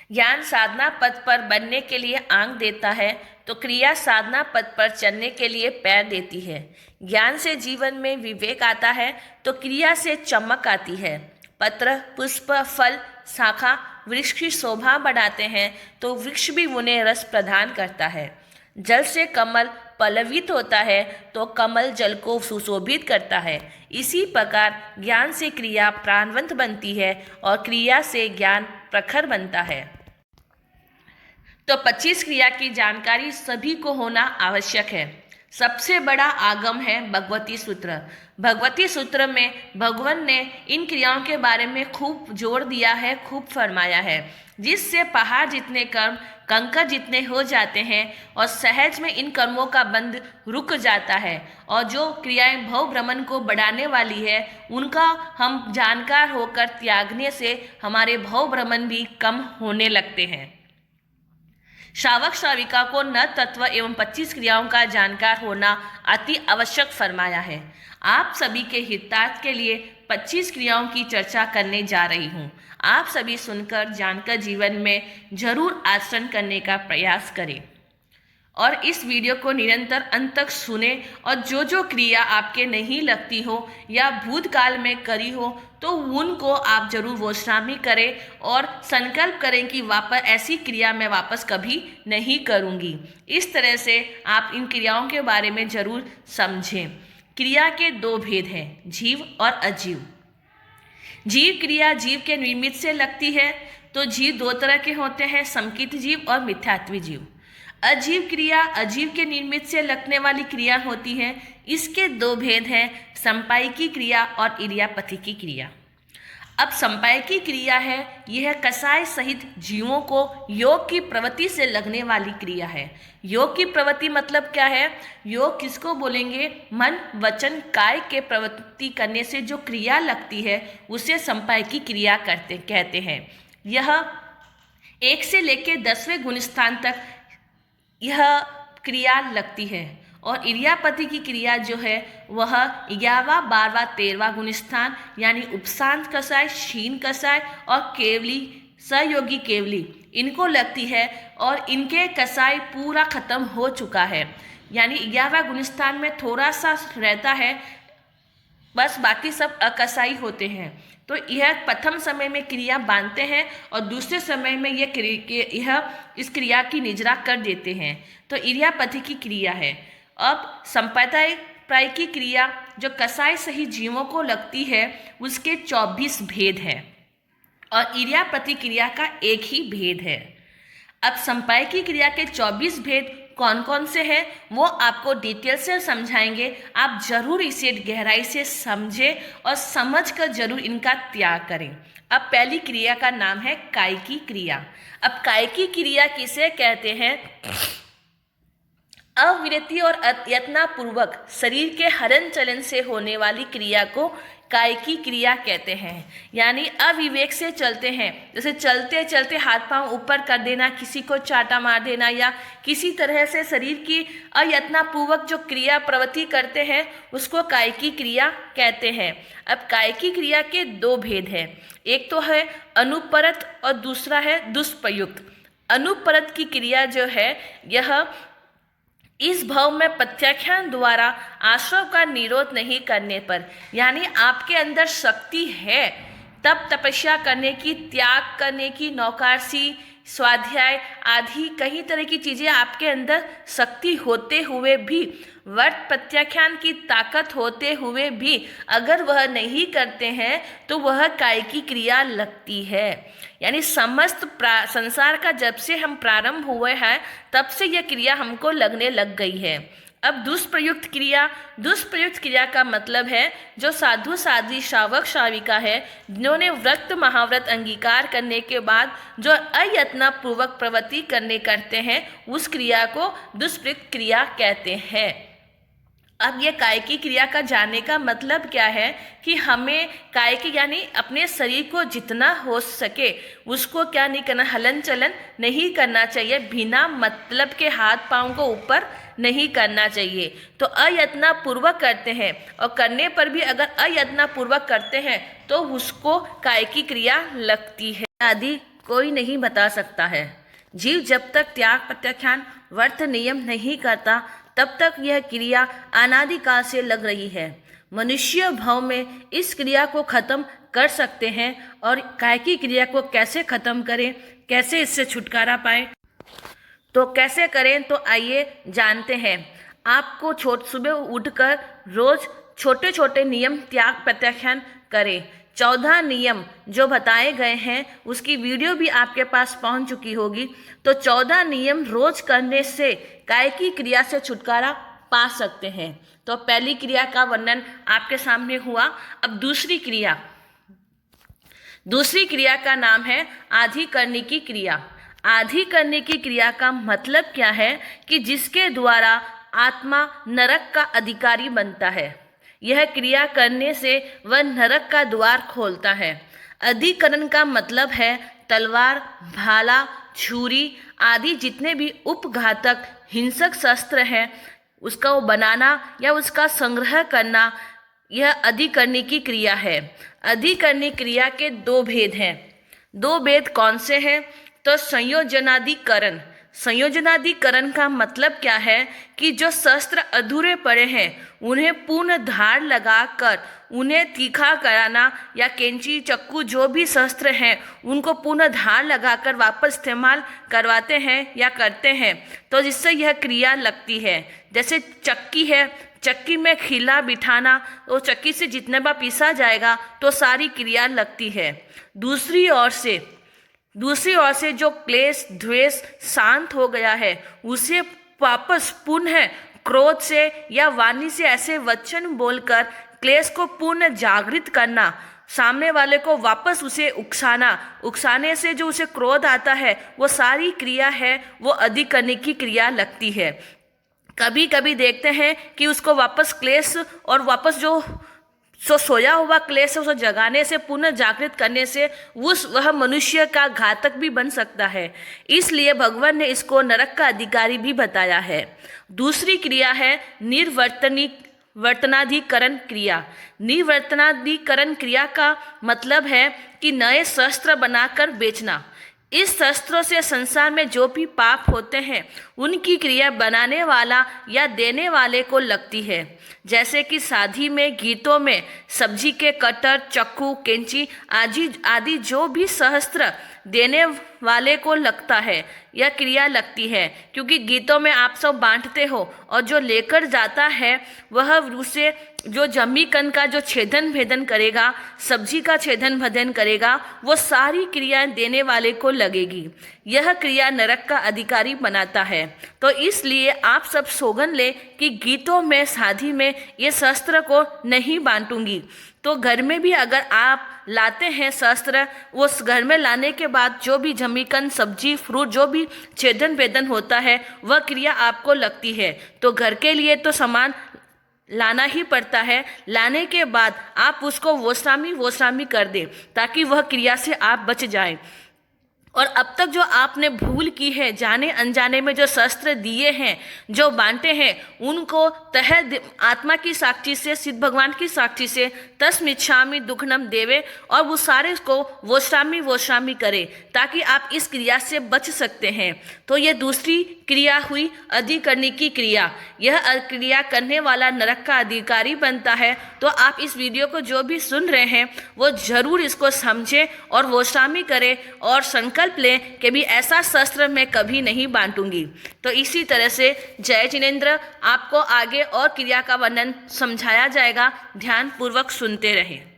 ज्ञान साधना पथ पर बनने के लिए आंख देता है तो क्रिया साधना पथ पर चलने के लिए पैर देती है। ज्ञान से जीवन में विवेक आता है तो क्रिया से चमक आती है। पत्र, पुष्प, फल, शाखा वृक्ष की शोभा बढ़ाते हैं तो वृक्ष भी उन्हें रस प्रदान करता है। जल से कमल पल्लवित होता है तो कमल जल को सुशोभित करता है। इसी प्रकार ज्ञान से क्रिया प्राणवंत बनती है और क्रिया से ज्ञान प्रखर बनता है। तो 25 क्रिया की जानकारी सभी को होना आवश्यक है। सबसे बड़ा आगम है भगवती सूत्र। भगवती सूत्र में भगवान ने इन क्रियाओं के बारे में खूब जोर दिया है, खूब फरमाया है, जिससे पहाड़ जितने कर्म कंकर जितने हो जाते हैं और सहज में इन कर्मों का बंध रुक जाता है। और जो क्रियाएं भव भ्रमण को बढ़ाने वाली है उनका हम जानकार होकर त्यागने से हमारे भव भ्रमण भी कम होने लगते हैं। श्रावक श्राविका को न तत्व एवं 25 क्रियाओं का जानकार होना अति आवश्यक फरमाया है। आप सभी के हितार्थ के लिए 25 क्रियाओं की चर्चा करने जा रही हूँ। आप सभी सुनकर जानकर जीवन में जरूर आचरण करने का प्रयास करें और इस वीडियो को निरंतर अंत तक सुने और जो जो क्रिया आपके नहीं लगती हो या भूतकाल में करी हो तो उनको आप जरूर वोचनामी करें और संकल्प करें कि वापस ऐसी क्रिया मैं वापस कभी नहीं करूँगी। इस तरह से आप इन क्रियाओं के बारे में जरूर समझें। क्रिया के दो भेद हैं, जीव और अजीव। जीव क्रिया जीव के निमित्त से लगती है तो जीव दो तरह के होते हैं, समकित जीव और मिथ्यात्वी जीव। अजीव क्रिया अजीव के निमित्त से लगने वाली क्रिया होती है। इसके दो भेद हैं, संपायिकी क्रिया और इरियापथी क्रिया। अब संपायिकी क्रिया है, यह कसाय सहित जीवों को योग की प्रवृत्ति से लगने वाली क्रिया है। योग की प्रवृत्ति मतलब क्या है? योग किसको बोलेंगे? मन, वचन, काय के प्रवृत्ति करने से जो क्रिया लगती है उसे संपायिकी क्रिया कहते हैं। यह 1 से लेकर 10वें गुणस्थान तक यह क्रिया लगती है। और इरियापथी की क्रिया जो है वह 11वां, 12वां, 13वां गुणस्थान यानी उपशांत कसाय, क्षीण कसाय और केवली, सहयोगी केवली इनको लगती है और इनके कसाय पूरा खत्म हो चुका है। यानी 11वां गुणस्थान में थोड़ा सा रहता है, बस बाकी सब अकसाई होते हैं। तो यह प्रथम समय में क्रिया बांधते हैं और दूसरे समय में यह इस क्रिया की निजरा कर देते हैं। तो इरियापथी की क्रिया है। अब संपायिकी क्रिया जो कसाय सही जीवों को लगती है उसके 24 भेद हैं और इरियापथी क्रिया का एक ही भेद है। अब संपायिकी क्रिया के 24 भेद कौन कौन से हैं वो आपको डिटेल से समझाएंगे। आप जरूर इसे गहराई से समझें और समझकर जरूर इनका त्याग करें। अब पहली क्रिया का नाम है कायिकी क्रिया। अब कायिकी क्रिया किसे कहते हैं? अविरति और यत्नपूर्वक शरीर के हलन चलन से होने वाली क्रिया को कायिकी क्रिया कहते हैं। यानी अविवेक से चलते हैं, जैसे चलते चलते हाथ पांव ऊपर कर देना, किसी को चाटा मार देना या किसी तरह से शरीर की अयत्नपूर्वक जो क्रिया प्रवृत्ति करते हैं उसको कायिकी क्रिया कहते हैं। अब कायिकी क्रिया के दो भेद हैं, एक तो है अनुपरत और दूसरा है दुष्प्रयुक्त। अनुपरत की क्रिया जो है यह इस भाव में प्रत्याख्यान द्वारा आश्रव का निरोध नहीं करने पर, यानी आपके अंदर शक्ति है तब तपस्या करने की, त्याग करने की, नौकारसी, स्वाध्याय आदि कई तरह की चीज़ें आपके अंदर शक्ति होते हुए भी, वर्त प्रत्याख्यान की ताकत होते हुए भी अगर वह नहीं करते हैं तो वह कायिकी क्रिया लगती है। यानी समस्त संसार का जब से हम प्रारंभ हुए हैं तब से यह क्रिया हमको लगने लग गई है। अब दुष्प्रयुक्त क्रिया, दुष्प्रयुक्त क्रिया का मतलब है जो साधु साध्वी, श्रावक श्राविका है जिन्होंने व्रत महाव्रत अंगीकार करने के बाद जो अयत्नपूर्वक प्रवृत्ति करते हैं उस क्रिया को दुष्प्रयुक्त क्रिया कहते हैं। अब ये कायिकी क्रिया का जानने का मतलब क्या है कि हमें कायिकी यानी अपने शरीर को जितना हो सके उसको क्या नहीं करना, हलन चलन नहीं करना चाहिए, बिना मतलब के हाथ पाँव को ऊपर नहीं करना चाहिए। तो अयत्नपूर्वक करते हैं और करने पर भी अगर अयत्नपूर्वक करते हैं तो उसको कायिकी क्रिया लगती है। आदि कोई नहीं बता सकता है। जीव जब तक त्याग प्रत्याख्यान वर्त नियम नहीं करता तब तक यह क्रिया अनादिकाल से लग रही है। मनुष्य भाव में इस क्रिया को खत्म कर सकते हैं और कायकी क्रिया को कैसे खत्म करें, कैसे इससे छुटकारा पाएं, तो कैसे करें, तो आइए जानते हैं। आपको सुबह उठकर रोज छोटे छोटे नियम त्याग प्रत्याख्यान करें। 14 नियम जो बताए गए हैं उसकी वीडियो भी आपके पास पहुंच चुकी होगी। तो 14 नियम रोज करने से कायकी क्रिया से छुटकारा पा सकते हैं। तो पहली क्रिया का वर्णन आपके सामने हुआ। अब दूसरी क्रिया का नाम है आधिकरनिकी क्रिया। आधिकरनिकी क्रिया का मतलब क्या है कि जिसके द्वारा आत्मा नरक का अधिकारी बनता है। यह क्रिया करने से वह नरक का द्वार खोलता है। अधिकरण का मतलब है तलवार, भाला, छुरी आदि जितने भी उपघातक हिंसक शस्त्र हैं उसका वो बनाना या उसका संग्रह करना, यह अधिकरनिकी क्रिया है। अधिकरनिक क्रिया के 2 भेद हैं। 2 भेद कौन से हैं? तो संयोजनाधिकरण। संयोजनाधिकरण का मतलब क्या है कि जो शस्त्र अधूरे पड़े हैं उन्हें पूर्ण धार लगाकर उन्हें तीखा कराना, या कैंची, चक्कू जो भी शस्त्र हैं उनको पूर्ण धार लगाकर वापस इस्तेमाल करवाते हैं या करते हैं, तो जिससे यह क्रिया लगती है। जैसे चक्की है, चक्की में खिला बिठाना, तो चक्की से जितने बार पीसा जाएगा तो सारी क्रिया लगती है। दूसरी ओर से जो क्लेश द्वेष शांत हो गया है उसे वापस पुनः क्रोध से या वाणी से ऐसे वचन बोलकर क्लेश को पूर्ण जागृत करना, सामने वाले को वापस उसे उकसाने से जो उसे क्रोध आता है वो सारी क्रिया है वो अधिकरनिकी क्रिया लगती है। कभी कभी देखते हैं कि उसको वापस क्लेश और वापस जो सोया हुआ क्लेश है उसे जगाने से, पुनः जागृत करने से वह मनुष्य का घातक भी बन सकता है। इसलिए भगवान ने इसको नरक का अधिकारी भी बताया है। दूसरी क्रिया है निर्वर्तनाधिकरण क्रिया। निर्वर्तनाधिकरण क्रिया का मतलब है कि नए शस्त्र बनाकर बेचना। इस शस्त्रों से संसार में जो भी पाप होते हैं उनकी क्रिया बनाने वाला या देने वाले को लगती है। जैसे कि शादी में, गीतों में सब्जी के कटर, चक्कू, कैंची आदि जो भी शस्त्र देने वाले को लगता है यह क्रिया लगती है। क्योंकि गीतों में आप सब बांटते हो और जो लेकर जाता है वह उसे जो जमीकन का जो छेदन भेदन करेगा, सब्जी का छेदन भेदन करेगा, वो सारी क्रियाएं देने वाले को लगेगी। यह क्रिया नरक का अधिकारी बनाता है। तो इसलिए आप सब सौगन ले कि गीतों में, शादी में ये शस्त्र को नहीं बांटूंगी। तो घर में भी अगर आप लाते हैं शस्त्र, उस घर में लाने के बाद जो भी जमीकन, सब्जी, फ्रूट जो भी छेदन भेदन होता है वह क्रिया आपको लगती है। तो घर के लिए तो सामान लाना ही पड़ता है। लाने के बाद आप उसको वोस्वामी कर दें ताकि वह क्रिया से आप बच जाएं। और अब तक जो आपने भूल की है, जाने अनजाने में जो शस्त्र दिए हैं, जो बांटे हैं, उनको तह आत्मा की साक्षी से, सिद्ध भगवान की साक्षी से तस्मिच्छामि दुक्खनम देवे और वो सारे को वोस्वामी करे ताकि आप इस क्रिया से बच सकते हैं। तो ये दूसरी क्रिया हुई अधिकरनिकी क्रिया। यह क्रिया करने वाला नरक का अधिकारी बनता है। तो आप इस वीडियो को जो भी सुन रहे हैं वो जरूर इसको समझें और वोस्वामी करें और संकल्प लें कि भी ऐसा शस्त्र मैं कभी नहीं बांटूंगी। तो इसी तरह से जय जिनेंद्र, आपको आगे और क्रिया का वर्णन समझाया जाएगा, ध्यान पूर्वक सुनते रहें।